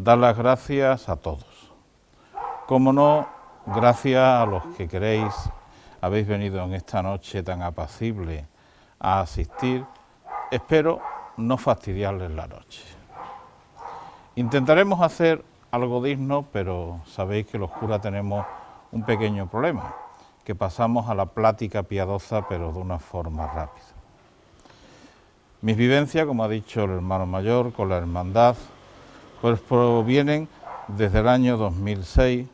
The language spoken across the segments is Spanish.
dar las gracias a todos. Como no, gracias a los que habéis venido en esta noche tan apacible a asistir. Espero no fastidiarles la noche. Intentaremos hacer algo digno, pero sabéis que los curas tenemos un pequeño problema, que pasamos a la plática piadosa, pero de una forma rápida. Mis vivencias, como ha dicho el hermano mayor, con la hermandad, pues provienen desde el año 2006,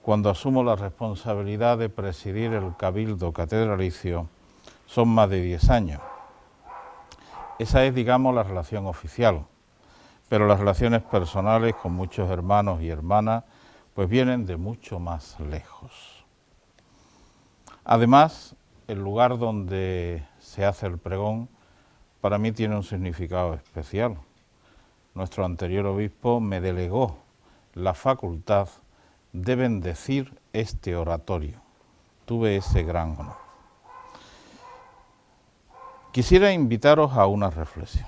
cuando asumo la responsabilidad de presidir el Cabildo Catedralicio. Son más de 10 años. Esa es, digamos, la relación oficial, pero las relaciones personales con muchos hermanos y hermanas pues vienen de mucho más lejos. Además, el lugar donde se hace el pregón para mí tiene un significado especial. Nuestro anterior obispo me delegó la facultad de bendecir este oratorio. Tuve ese gran honor. Quisiera invitaros a una reflexión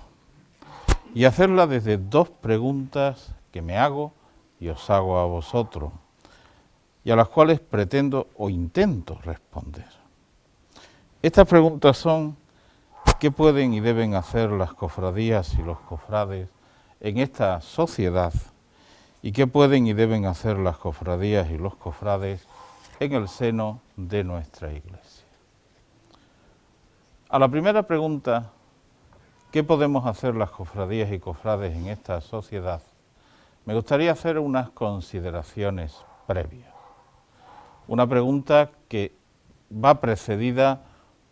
y hacerla desde dos preguntas que me hago y os hago a vosotros, y a las cuales pretendo o intento responder. Estas preguntas son: ¿qué pueden y deben hacer las cofradías y los cofrades en esta sociedad? ¿Y qué pueden y deben hacer las cofradías y los cofrades en el seno de nuestra Iglesia? A la primera pregunta, ¿qué podemos hacer las cofradías y cofrades en esta sociedad?, me gustaría hacer unas consideraciones previas. Una pregunta que va precedida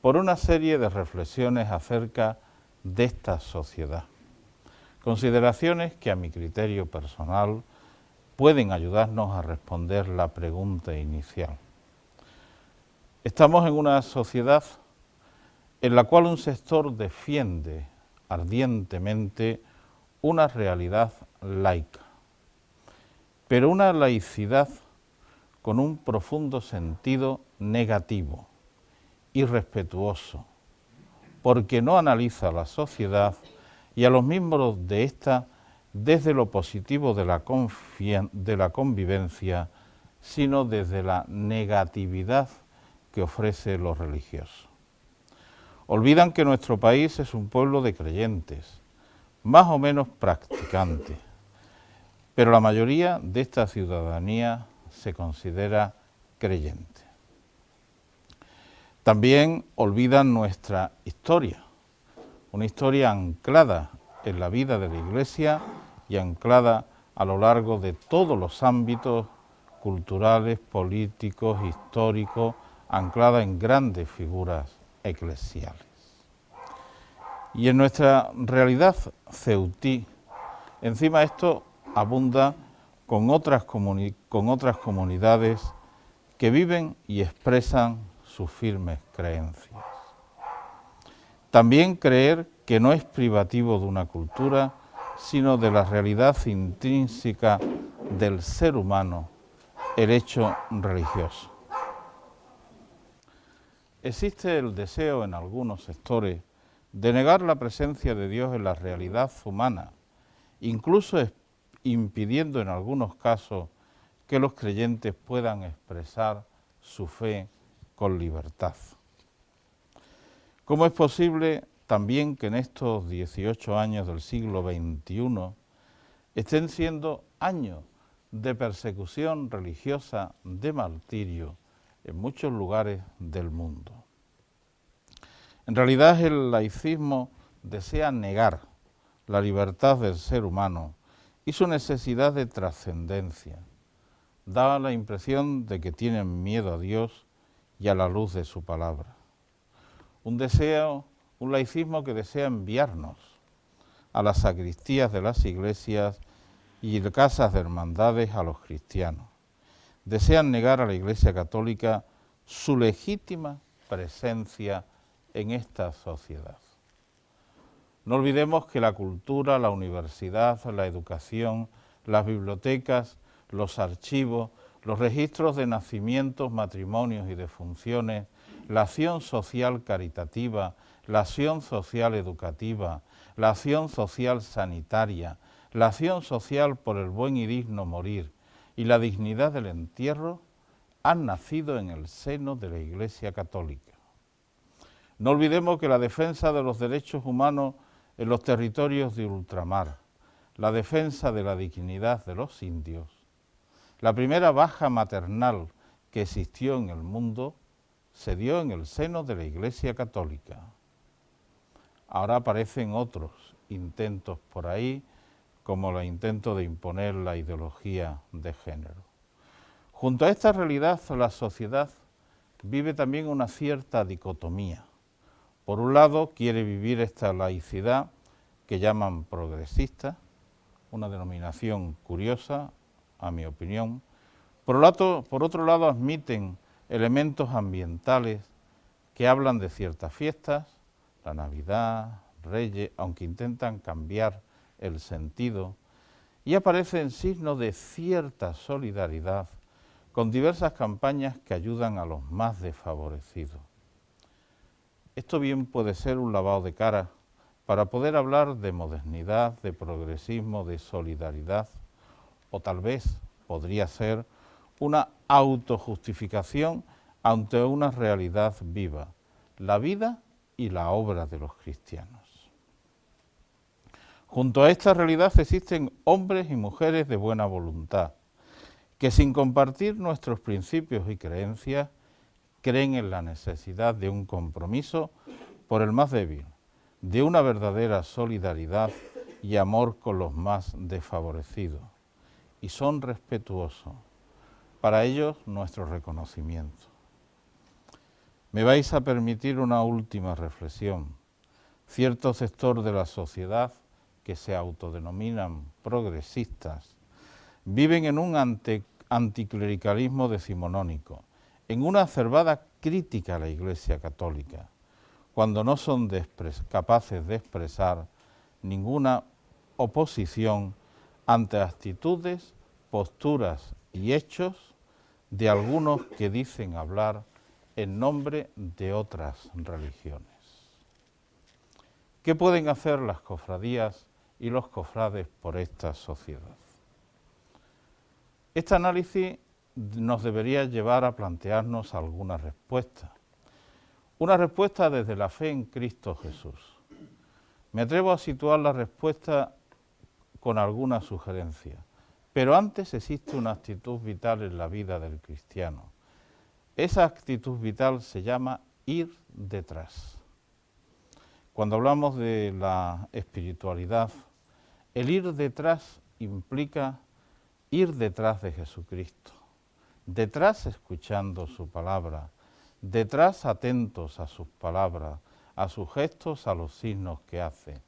por una serie de reflexiones acerca de esta sociedad. Consideraciones que a mi criterio personal pueden ayudarnos a responder la pregunta inicial. Estamos en una sociedad en la cual un sector defiende ardientemente una realidad laica, pero una laicidad con un profundo sentido negativo, irrespetuoso, porque no analiza la sociedad y a los miembros de ésta desde lo positivo de la convivencia, sino desde la negatividad que ofrece lo religioso. Olvidan que nuestro país es un pueblo de creyentes, más o menos practicantes, pero la mayoría de esta ciudadanía se considera creyente. También olvidan nuestra historia, una historia anclada en la vida de la Iglesia y anclada a lo largo de todos los ámbitos culturales, políticos, históricos, anclada en grandes figuras eclesiales. Y en nuestra realidad ceutí, encima esto abunda con otras comunidades que viven y expresan sus firmes creencias. También creer que no es privativo de una cultura, sino de la realidad intrínseca del ser humano, el hecho religioso. Existe el deseo en algunos sectores de negar la presencia de Dios en la realidad humana, incluso impidiendo en algunos casos que los creyentes puedan expresar su fe con libertad. ¿Cómo es posible también que en estos 18 años del siglo XXI estén siendo años de persecución religiosa, de martirio, en muchos lugares del mundo? En realidad el laicismo desea negar la libertad del ser humano y su necesidad de trascendencia. Da la impresión de que tienen miedo a Dios y a la luz de su palabra. Un laicismo que desea enviarnos a las sacristías de las iglesias y casas de hermandades a los cristianos. Desean negar a la Iglesia Católica su legítima presencia en esta sociedad. No olvidemos que la cultura, la universidad, la educación, las bibliotecas, los archivos, los registros de nacimientos, matrimonios y defunciones, la acción social caritativa, la acción social educativa, la acción social sanitaria, la acción social por el buen y digno morir y la dignidad del entierro han nacido en el seno de la Iglesia Católica. No olvidemos que la defensa de los derechos humanos en los territorios de ultramar, la defensa de la dignidad de los indios, la primera baja maternal que existió en el mundo, se dio en el seno de la Iglesia Católica. Ahora aparecen otros intentos por ahí, como el intento de imponer la ideología de género. Junto a esta realidad, la sociedad vive también una cierta dicotomía. Por un lado, quiere vivir esta laicidad que llaman progresista, una denominación curiosa, a mi opinión. Por otro lado, admiten elementos ambientales que hablan de ciertas fiestas, la Navidad, Reyes, aunque intentan cambiar el sentido, y aparecen signos de cierta solidaridad con diversas campañas que ayudan a los más desfavorecidos. Esto bien puede ser un lavado de cara para poder hablar de modernidad, de progresismo, de solidaridad, o tal vez podría ser una autojustificación ante una realidad viva, la vida y la obra de los cristianos. Junto a esta realidad existen hombres y mujeres de buena voluntad, que sin compartir nuestros principios y creencias, creen en la necesidad de un compromiso por el más débil, de una verdadera solidaridad y amor con los más desfavorecidos, y son respetuosos. Para ellos, nuestro reconocimiento. Me vais a permitir una última reflexión. Cierto sector de la sociedad, que se autodenominan progresistas, viven en un anticlericalismo decimonónico, en una acervada crítica a la Iglesia Católica, cuando no son capaces de expresar ninguna oposición ante actitudes, posturas y hechos de algunos que dicen hablar en nombre de otras religiones. ¿Qué pueden hacer las cofradías y los cofrades por esta sociedad? Este análisis nos debería llevar a plantearnos algunas respuestas. Una respuesta desde la fe en Cristo Jesús. Me atrevo a situar la respuesta con alguna sugerencia, pero antes existe una actitud vital en la vida del cristiano. Esa actitud vital se llama ir detrás. Cuando hablamos de la espiritualidad, el ir detrás implica ir detrás de Jesucristo, detrás escuchando su palabra, detrás atentos a sus palabras, a sus gestos, a los signos que hace,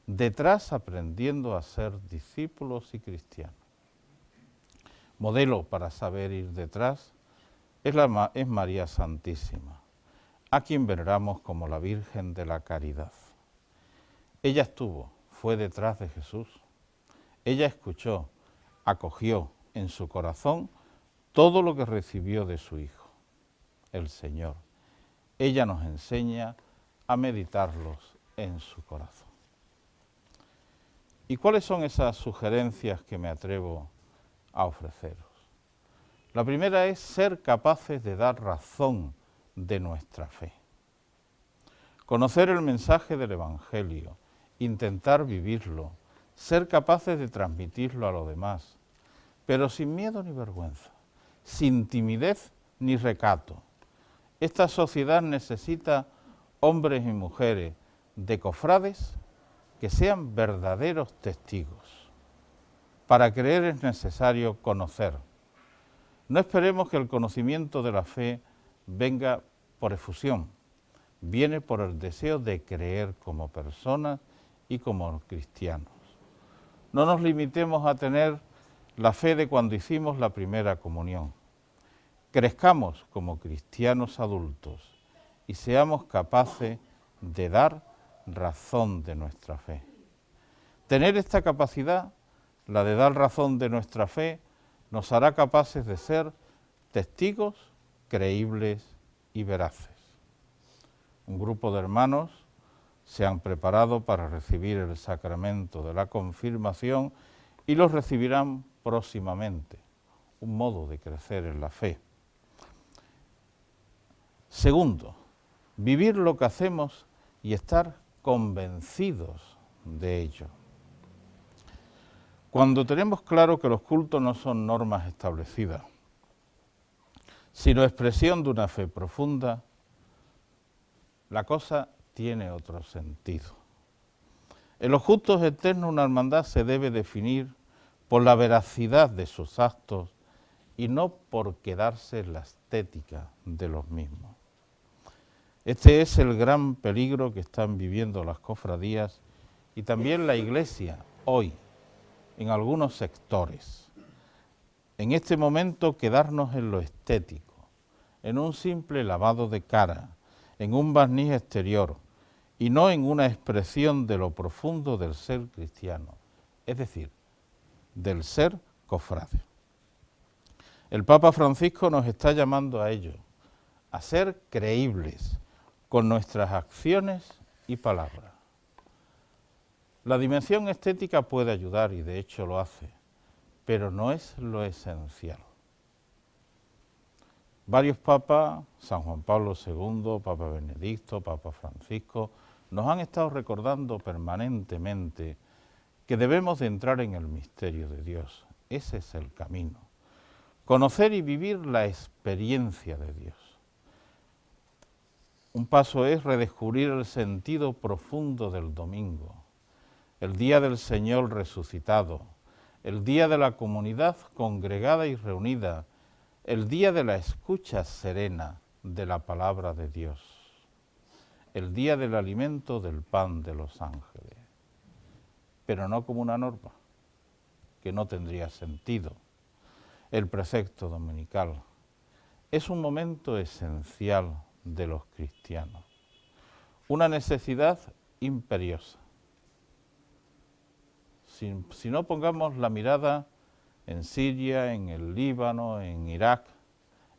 detrás aprendiendo a ser discípulos y cristianos. Modelo para saber ir detrás es María Santísima, a quien veneramos como la Virgen de la Caridad. Ella fue detrás de Jesús, ella escuchó, acogió en su corazón todo lo que recibió de su Hijo, el Señor. Ella nos enseña a meditarlos en su corazón. ¿Y cuáles son esas sugerencias que me atrevo a ofreceros? La primera es ser capaces de dar razón de nuestra fe. Conocer el mensaje del Evangelio, intentar vivirlo, ser capaces de transmitirlo a los demás, pero sin miedo ni vergüenza, sin timidez ni recato. Esta sociedad necesita hombres y mujeres de cofrades que sean verdaderos testigos. Para creer es necesario conocer. No esperemos que el conocimiento de la fe venga por efusión, viene por el deseo de creer como personas y como cristianos. No nos limitemos a tener la fe de cuando hicimos la primera comunión. Crezcamos como cristianos adultos y seamos capaces de dar razón de nuestra fe. Tener esta capacidad, la de dar razón de nuestra fe, nos hará capaces de ser testigos creíbles y veraces. Un grupo de hermanos se han preparado para recibir el sacramento de la confirmación y los recibirán próximamente, un modo de crecer en la fe. Segundo, vivir lo que hacemos y estar convencidos de ello. Cuando tenemos claro que los cultos no son normas establecidas, sino expresión de una fe profunda, la cosa tiene otro sentido. En los cultos eternos una hermandad se debe definir por la veracidad de sus actos y no por quedarse en la estética de los mismos. Este es el gran peligro que están viviendo las cofradías y también la Iglesia hoy, en algunos sectores. En este momento quedarnos en lo estético, en un simple lavado de cara, en un barniz exterior y no en una expresión de lo profundo del ser cristiano, es decir, del ser cofrade. El Papa Francisco nos está llamando a ello, a ser creíbles con nuestras acciones y palabras. La dimensión estética puede ayudar y de hecho lo hace, pero no es lo esencial. Varios papas, San Juan Pablo II, Papa Benedicto, Papa Francisco, nos han estado recordando permanentemente que debemos de entrar en el misterio de Dios. Ese es el camino. Conocer y vivir la experiencia de Dios. Un paso es redescubrir el sentido profundo del domingo, el día del Señor resucitado, el día de la comunidad congregada y reunida, el día de la escucha serena de la palabra de Dios, el día del alimento del pan de los ángeles, pero no como una norma, que no tendría sentido. El precepto dominical es un momento esencial de los cristianos, una necesidad imperiosa. Si no pongamos la mirada en Siria, en el Líbano, en Irak,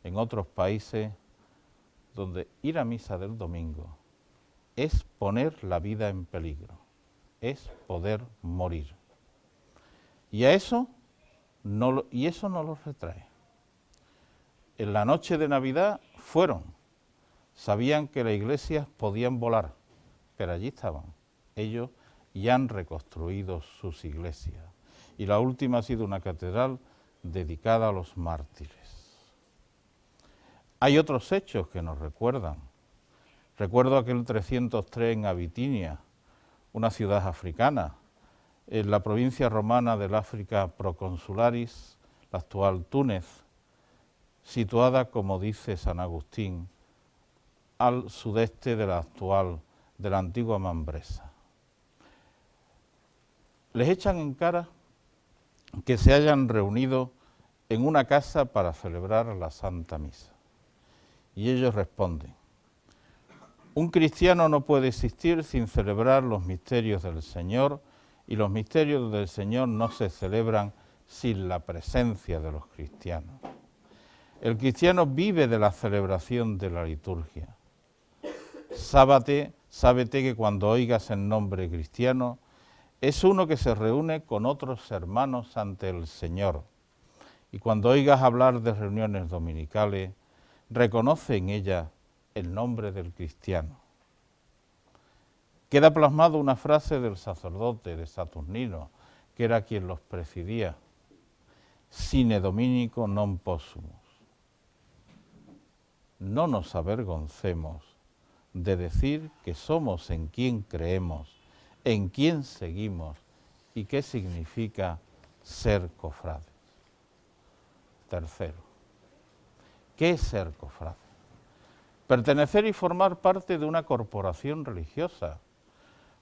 en otros países, donde ir a misa del domingo es poner la vida en peligro, es poder morir. Y eso no lo retrae. En la noche de Navidad sabían que las iglesias podían volar, pero allí estaban ellos y han reconstruido sus iglesias. Y la última ha sido una catedral dedicada a los mártires. Hay otros hechos que nos recuerdan. Recuerdo aquel 303 en Abitinia, una ciudad africana, en la provincia romana del África Proconsularis, la actual Túnez, situada, como dice San Agustín, al sudeste de la antigua Manresa. Les echan en cara que se hayan reunido en una casa para celebrar la Santa Misa. Y ellos responden: un cristiano no puede existir sin celebrar los misterios del Señor, y los misterios del Señor no se celebran sin la presencia de los cristianos. El cristiano vive de la celebración de la liturgia. Sábate que cuando oigas el nombre cristiano, es uno que se reúne con otros hermanos ante el Señor. Y cuando oigas hablar de reuniones dominicales, reconoce en ellas el nombre del cristiano. Queda plasmado una frase del sacerdote de Saturnino, que era quien los presidía: sine dominico non possumus. No nos avergoncemos de decir que somos en quien creemos, en quien seguimos y qué significa ser cofrades. Tercero, ¿qué es ser cofrade? Pertenecer y formar parte de una corporación religiosa.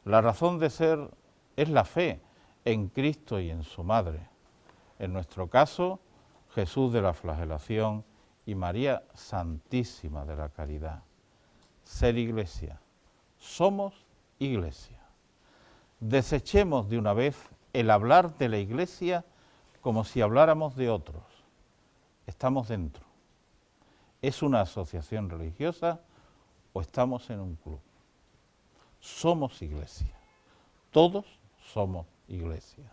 La razón de ser es la fe en Cristo y en su Madre. En nuestro caso, Jesús de la Flagelación y María Santísima de la Caridad. Ser iglesia. Somos iglesia. Desechemos de una vez el hablar de la iglesia como si habláramos de otros. Estamos dentro. ¿Es una asociación religiosa o estamos en un club? Somos iglesia. Todos somos iglesia.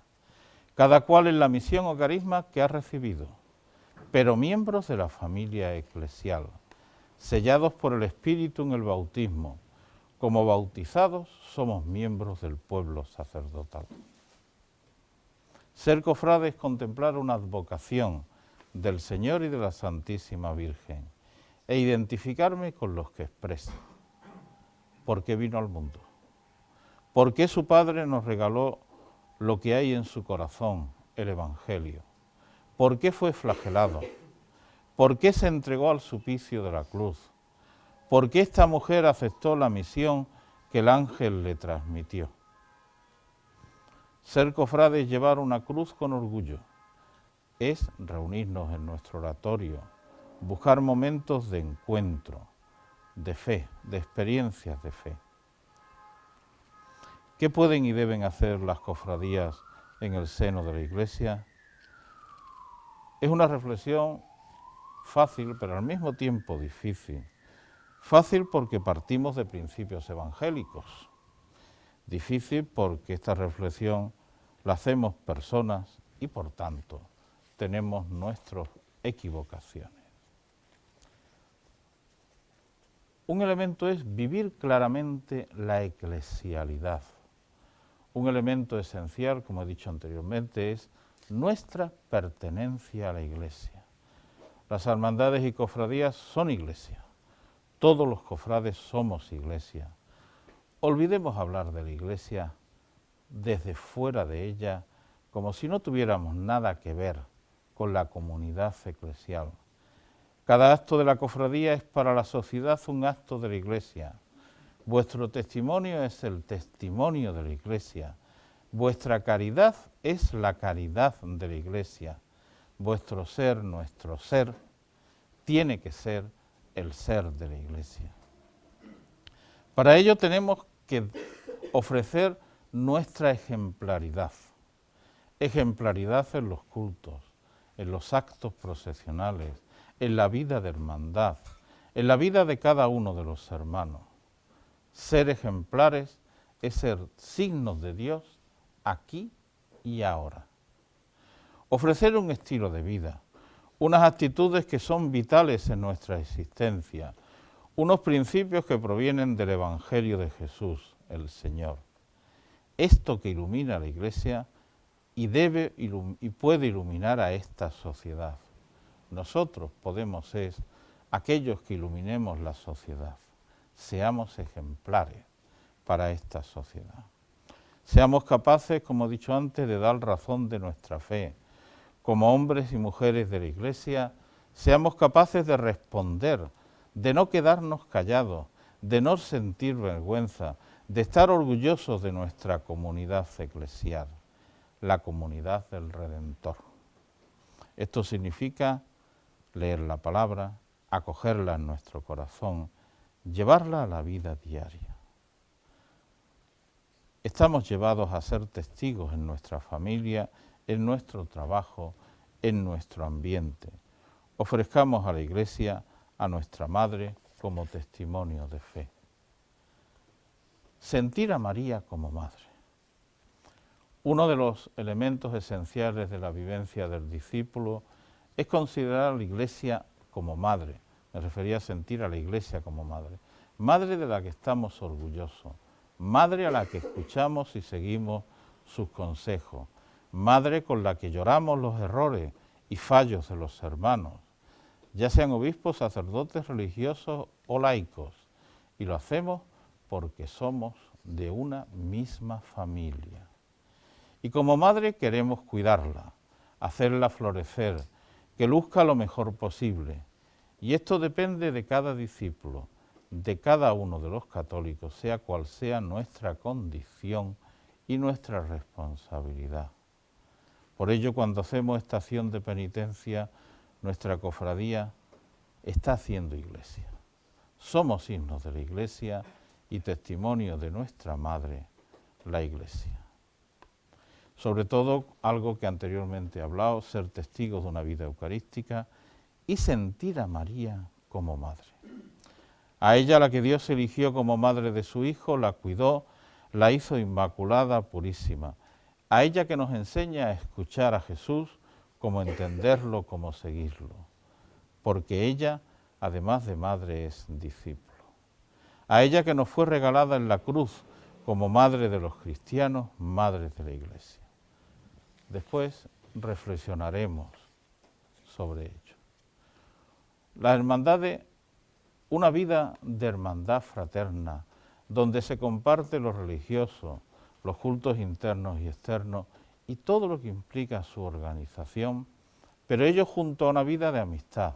cada cual en la misión o carisma que ha recibido, pero miembros de la familia eclesial, sellados por el Espíritu en el bautismo. Como bautizados somos miembros del pueblo sacerdotal. Ser cofrade es contemplar una advocación del Señor y de la Santísima Virgen e identificarme con los que expresa. ¿Por qué vino al mundo? ¿Por qué su Padre nos regaló lo que hay en su corazón, el Evangelio? ¿Por qué fue flagelado? ¿Por qué se entregó al suplicio de la cruz? ¿Por qué esta mujer aceptó la misión que el ángel le transmitió? Ser cofrade es llevar una cruz con orgullo, es reunirnos en nuestro oratorio, buscar momentos de encuentro, de fe, de experiencias de fe. ¿Qué pueden y deben hacer las cofradías en el seno de la Iglesia? Es una reflexión fácil, pero al mismo tiempo difícil. Fácil porque partimos de principios evangélicos. Difícil porque esta reflexión la hacemos personas y por tanto tenemos nuestras equivocaciones. Un elemento es vivir claramente la eclesialidad. Un elemento esencial, como he dicho anteriormente, es nuestra pertenencia a la Iglesia. Las hermandades y cofradías son Iglesia. Todos los cofrades somos Iglesia. Olvidemos hablar de la Iglesia desde fuera de ella, como si no tuviéramos nada que ver con la comunidad eclesial. Cada acto de la cofradía es para la sociedad un acto de la Iglesia. Vuestro testimonio es el testimonio de la Iglesia. Vuestra caridad es la caridad de la Iglesia. Vuestro ser, nuestro ser, tiene que ser el ser de la Iglesia. Para ello tenemos que ofrecer nuestra ejemplaridad. Ejemplaridad en los cultos, en los actos procesionales, en la vida de hermandad, en la vida de cada uno de los hermanos. Ser ejemplares es ser signos de Dios aquí y ahora. Ofrecer un estilo de vida, unas actitudes que son vitales en nuestra existencia, unos principios que provienen del Evangelio de Jesús, el Señor. Esto que ilumina a la Iglesia y puede iluminar a esta sociedad. Nosotros podemos ser aquellos que iluminemos la sociedad. Seamos ejemplares para esta sociedad. Seamos capaces, como he dicho antes, de dar razón de nuestra fe. Como hombres y mujeres de la Iglesia, seamos capaces de responder, de no quedarnos callados, de no sentir vergüenza, de estar orgullosos de nuestra comunidad eclesial, la comunidad del Redentor. Esto significa leer la palabra, acogerla en nuestro corazón, llevarla a la vida diaria. Estamos llevados a ser testigos en nuestra familia, en nuestro trabajo, en nuestro ambiente. Ofrezcamos a la Iglesia, a nuestra Madre, como testimonio de fe. Sentir a María como Madre. Uno de los elementos esenciales de la vivencia del discípulo es considerar a la Iglesia como Madre. Me refería a sentir a la Iglesia como Madre. Madre de la que estamos orgullosos. Madre a la que escuchamos y seguimos sus consejos. Madre con la que lloramos los errores y fallos de los hermanos, ya sean obispos, sacerdotes, religiosos o laicos. Y lo hacemos porque somos de una misma familia. Y como madre queremos cuidarla, hacerla florecer, que luzca lo mejor posible. Y esto depende de cada discípulo, de cada uno de los católicos, sea cual sea nuestra condición y nuestra responsabilidad. Por ello, cuando hacemos esta acción de penitencia, nuestra cofradía está haciendo Iglesia. Somos signos de la Iglesia y testimonio de nuestra Madre, la Iglesia. Sobre todo, algo que anteriormente he hablado, ser testigos de una vida eucarística y sentir a María como Madre. A ella, la que Dios eligió como Madre de su Hijo, la cuidó, la hizo inmaculada, purísima. a ella que nos enseña a escuchar a Jesús, como entenderlo, como seguirlo, porque ella, además de madre, es discípulo. A ella que nos fue regalada en la cruz como madre de los cristianos, madre de la Iglesia. Después reflexionaremos sobre ello. La hermandad de una vida de hermandad fraterna, donde se comparte lo religioso, los cultos internos y externos y todo lo que implica su organización, pero ello junto a una vida de amistad,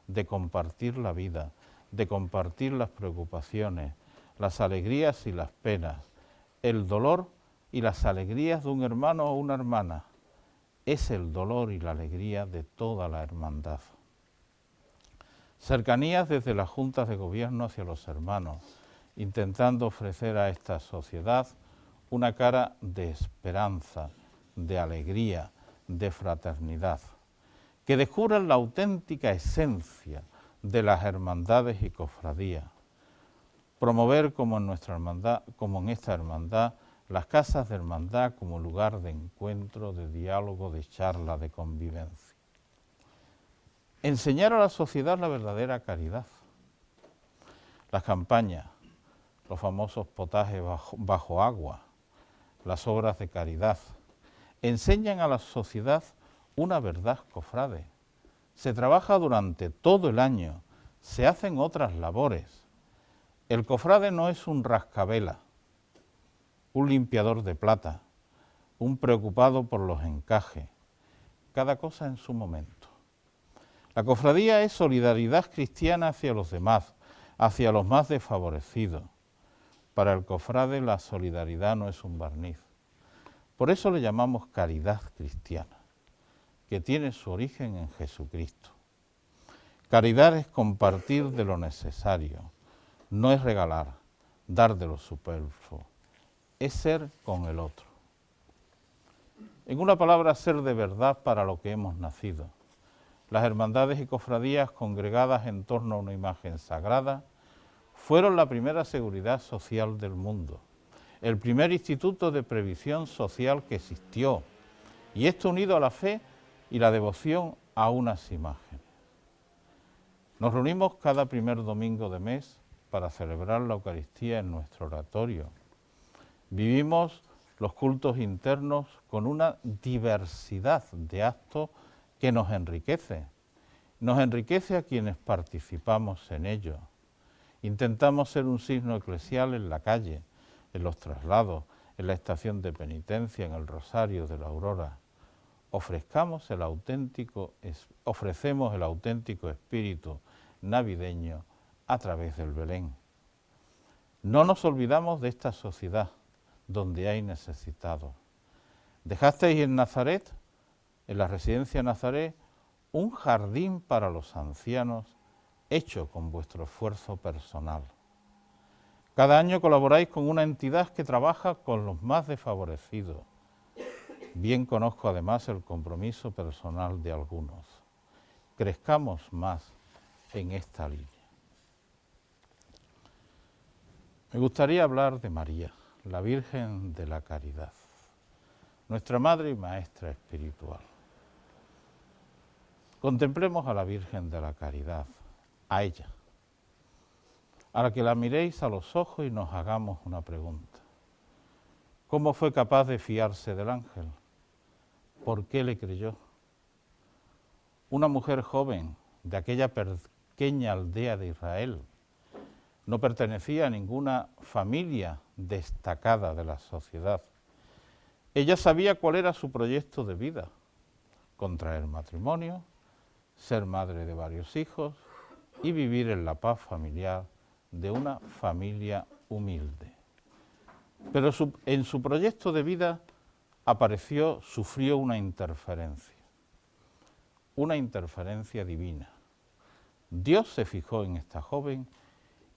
de compartir la vida, de compartir las preocupaciones, las alegrías y las penas, el dolor y las alegrías de un hermano o una hermana. Es el dolor y la alegría de toda la hermandad. Cercanías desde las juntas de gobierno hacia los hermanos, intentando ofrecer a esta sociedad una cara de esperanza, de alegría, de fraternidad, que descubran la auténtica esencia de las hermandades y cofradías. Promover como en nuestra hermandad, como en esta hermandad, las casas de hermandad como lugar de encuentro, de diálogo, de charla, de convivencia. Enseñar a la sociedad la verdadera caridad. Las campañas, los famosos potajes bajo agua, las obras de caridad, enseñan a la sociedad una verdad cofrade. Se trabaja durante todo el año, se hacen otras labores. El cofrade no es un rascabela, un limpiador de plata, un preocupado por los encajes, cada cosa en su momento. La cofradía es solidaridad cristiana hacia los demás, hacia los más desfavorecidos. Para el cofrade la solidaridad no es un barniz. Por eso le llamamos caridad cristiana, que tiene su origen en Jesucristo. Caridad es compartir de lo necesario, no es regalar, dar de lo superfluo, es ser con el otro. En una palabra, ser de verdad para lo que hemos nacido. Las hermandades y cofradías congregadas en torno a una imagen sagrada fueron la primera seguridad social del mundo, el primer instituto de previsión social que existió, y esto unido a la fe y la devoción a unas imágenes. Nos reunimos cada primer domingo de mes para celebrar la Eucaristía en nuestro oratorio. Vivimos los cultos internos con una diversidad de actos que nos enriquece a quienes participamos en ello. Intentamos ser un signo eclesial en la calle, en los traslados, en la estación de penitencia, en el rosario de la aurora. Ofrecemos el auténtico espíritu navideño a través del Belén. No nos olvidamos de esta sociedad donde hay necesitados. Dejasteis en Nazaret, en la residencia de Nazaret, un jardín para los ancianos hecho con vuestro esfuerzo personal. Cada año colaboráis con una entidad que trabaja con los más desfavorecidos. Bien conozco además el compromiso personal de algunos. Crezcamos más en esta línea. Me gustaría hablar de María, la Virgen de la Caridad, nuestra Madre y Maestra espiritual. Contemplemos a la Virgen de la Caridad, a ella, a la que la miréis a los ojos y nos hagamos una pregunta. ¿Cómo fue capaz de fiarse del ángel? ¿Por qué le creyó? Una mujer joven de aquella pequeña aldea de Israel, no pertenecía a ninguna familia destacada de la sociedad. Ella sabía cuál era su proyecto de vida: contraer matrimonio, ser madre de varios hijos y vivir en la paz familiar de una familia humilde. Pero en su proyecto de vida sufrió una interferencia divina. Dios se fijó en esta joven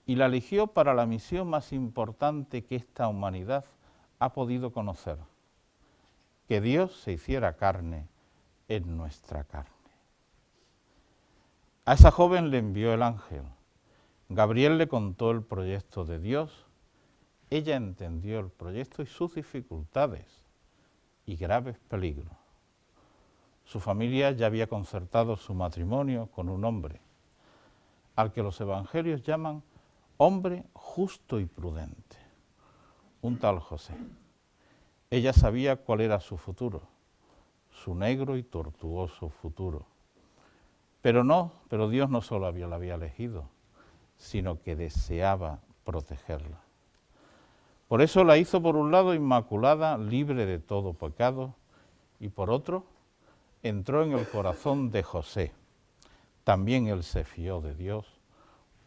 y la eligió para la misión más importante que esta humanidad ha podido conocer: que Dios se hiciera carne en nuestra carne. A esa joven le envió el ángel. Gabriel le contó el proyecto de Dios. Ella entendió el proyecto y sus dificultades. y graves peligros. Su familia ya había concertado su matrimonio con un hombre, al que los evangelios llaman hombre justo y prudente, un tal José. Ella sabía cuál era su futuro, su negro y tortuoso futuro. Pero Dios no solo la había elegido, sino que deseaba protegerla. Por eso la hizo por un lado inmaculada, libre de todo pecado, y por otro entró en el corazón de José. También él se fió de Dios,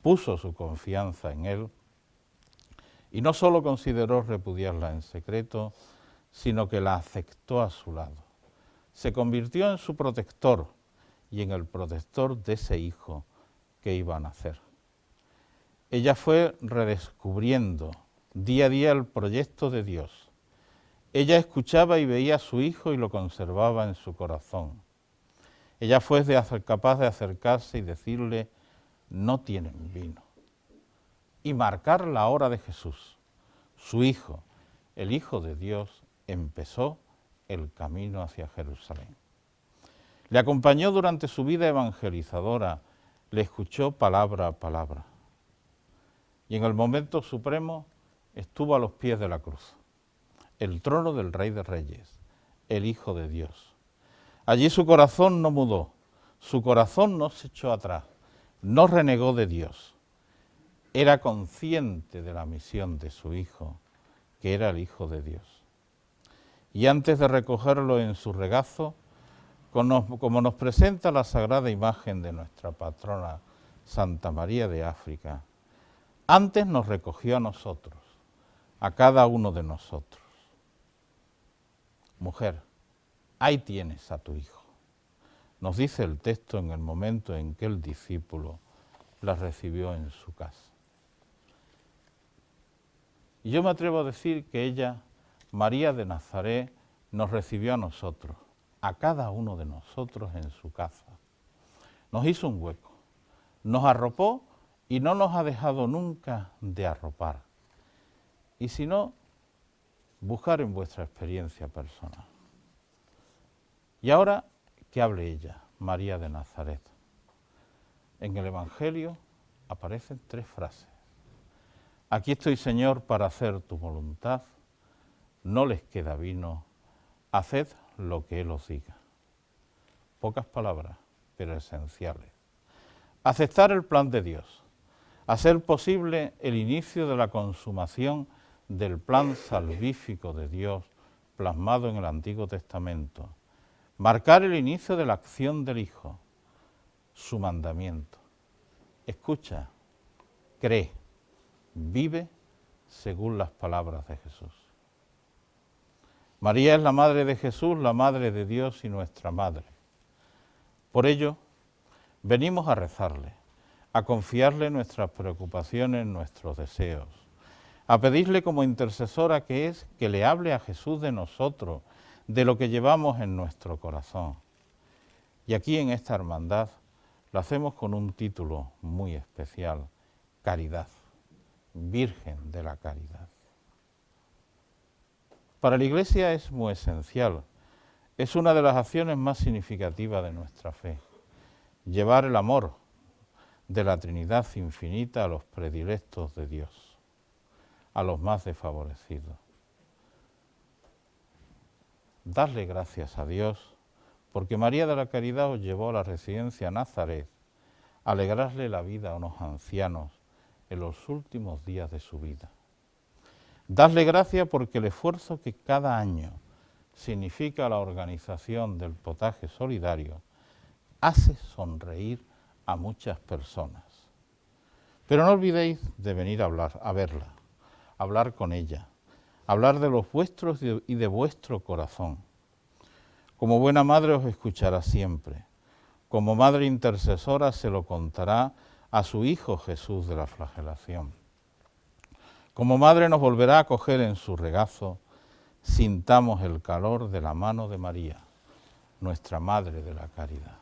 puso su confianza en él, y no solo consideró repudiarla en secreto, sino que la aceptó a su lado. Se convirtió en su protector y en el protector de ese hijo que iba a nacer. Ella fue redescubriendo día a día el proyecto de Dios. Ella escuchaba y veía a su hijo y lo conservaba en su corazón. Ella fue capaz de acercarse y decirle: no tienen vino. Y marcar la hora de Jesús. Su hijo, el Hijo de Dios, empezó el camino hacia Jerusalén. Le acompañó durante su vida evangelizadora, le escuchó palabra a palabra. Y en el momento supremo estuvo a los pies de la cruz, el trono del Rey de Reyes, el Hijo de Dios. Allí su corazón no mudó, su corazón no se echó atrás, no renegó de Dios. Era consciente de la misión de su Hijo, que era el Hijo de Dios. Y antes de recogerlo en su regazo, como nos presenta la sagrada imagen de nuestra patrona Santa María de África, antes nos recogió a nosotros, a cada uno de nosotros. Mujer, ahí tienes a tu hijo, nos dice el texto en el momento en que el discípulo la recibió en su casa. Y yo me atrevo a decir que ella, María de Nazaret, nos recibió a nosotros, a cada uno de nosotros en su casa. Nos hizo un hueco, nos arropó y no nos ha dejado nunca de arropar. Y si no, buscar en vuestra experiencia personal. Y ahora que hable ella, María de Nazaret. En el Evangelio aparecen 3 frases. Aquí estoy, Señor, para hacer tu voluntad. No les queda vino. Haced lo que Él os diga. Pocas palabras, pero esenciales. Aceptar el plan de Dios. Hacer posible el inicio de la consumación del plan salvífico de Dios plasmado en el Antiguo Testamento. Marcar el inicio de la acción del Hijo. Su mandamiento. Escucha, cree, vive según las palabras de Jesús. María es la madre de Jesús, la madre de Dios y nuestra madre. Por ello, venimos a rezarle, a confiarle nuestras preocupaciones, nuestros deseos, a pedirle como intercesora que es que le hable a Jesús de nosotros, de lo que llevamos en nuestro corazón. Y aquí en esta hermandad lo hacemos con un título muy especial: Caridad, Virgen de la Caridad. Para la Iglesia es muy esencial, es una de las acciones más significativas de nuestra fe, llevar el amor de la Trinidad infinita a los predilectos de Dios, a los más desfavorecidos. Darle gracias a Dios porque María de la Caridad os llevó a la residencia Nazaret, a alegrarle la vida a unos ancianos en los últimos días de su vida. Darle gracias porque el esfuerzo que cada año significa la organización del potaje solidario hace sonreír a muchas personas. Pero no olvidéis de venir a verla, a hablar con ella, hablar de los vuestros y de vuestro corazón. Como buena madre os escuchará siempre. Como madre intercesora se lo contará a su Hijo Jesús de la flagelación. Como madre nos volverá a acoger en su regazo. Sintamos el calor de la mano de María, nuestra Madre de la Caridad.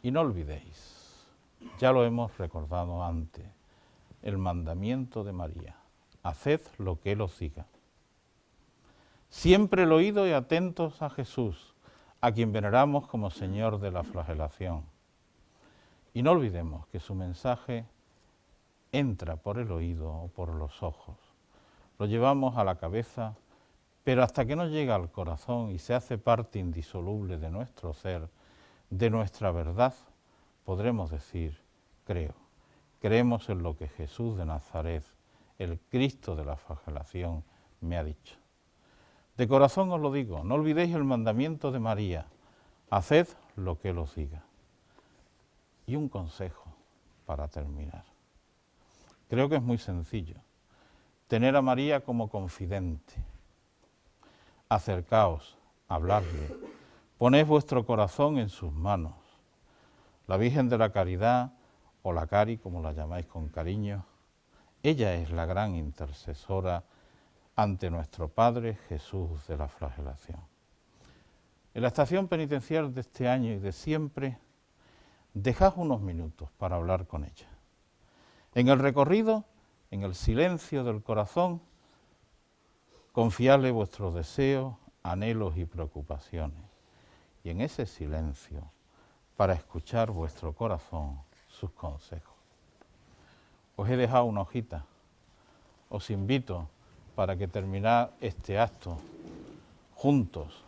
Y no olvidéis, ya lo hemos recordado antes, el mandamiento de María: haced lo que Él os diga. siempre el oído y atentos a Jesús, a quien veneramos como Señor de la flagelación. Y no olvidemos que su mensaje entra por el oído o por los ojos. Lo llevamos a la cabeza, pero hasta que no llega al corazón y se hace parte indisoluble de nuestro ser, de nuestra verdad, podremos decir, creo. Creemos en lo que Jesús de Nazaret, el Cristo de la flagelación, me ha dicho. De corazón os lo digo, no olvidéis el mandamiento de María, haced lo que Él os diga. Y un consejo para terminar. Creo que es muy sencillo. Tener a María como confidente. Acercaos, habladle, poned vuestro corazón en sus manos. La Virgen de la Caridad, o la Cari, como la llamáis con cariño, ella es la gran intercesora ante nuestro Padre Jesús de la flagelación. En la estación penitencial de este año y de siempre, dejad unos minutos para hablar con ella. En el recorrido, en el silencio del corazón, confiadle vuestros deseos, anhelos y preocupaciones. Y en ese silencio, para escuchar vuestro corazón, sus consejos. Os he dejado una hojita. Os invito para que terminar este acto juntos,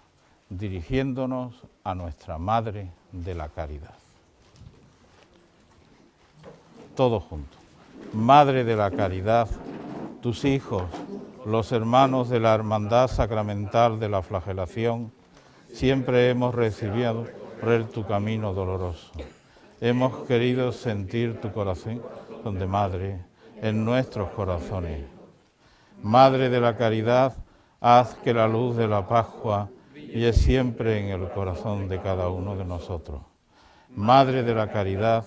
dirigiéndonos a nuestra Madre de la Caridad. Todos juntos. Madre de la Caridad, tus hijos, los hermanos de la Hermandad Sacramental de la Flagelación, siempre hemos recibido por tu camino doloroso. Hemos querido sentir tu corazón de madre en nuestros corazones. Madre de la Caridad, haz que la luz de la Pascua brille siempre en el corazón de cada uno de nosotros. Madre de la Caridad,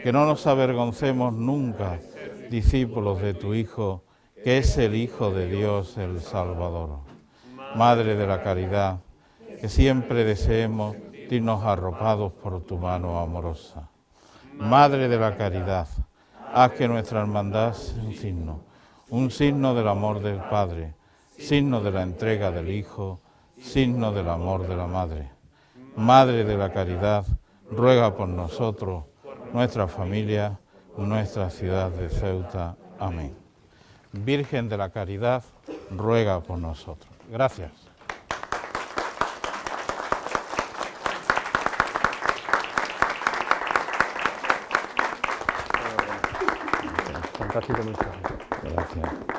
que no nos avergoncemos nunca, discípulos de tu Hijo, que es el Hijo de Dios, el Salvador. Madre de la Caridad, que siempre deseemos irnos arropados por tu mano amorosa. Madre de la Caridad, haz que nuestra hermandad sea un signo del amor del Padre, signo de la entrega del Hijo, signo del amor de la Madre. Madre de la Caridad, ruega por nosotros, nuestra familia, nuestra ciudad de Ceuta. Amén. Virgen de la Caridad, ruega por nosotros. Gracias. Fantástico mensaje. Gracias.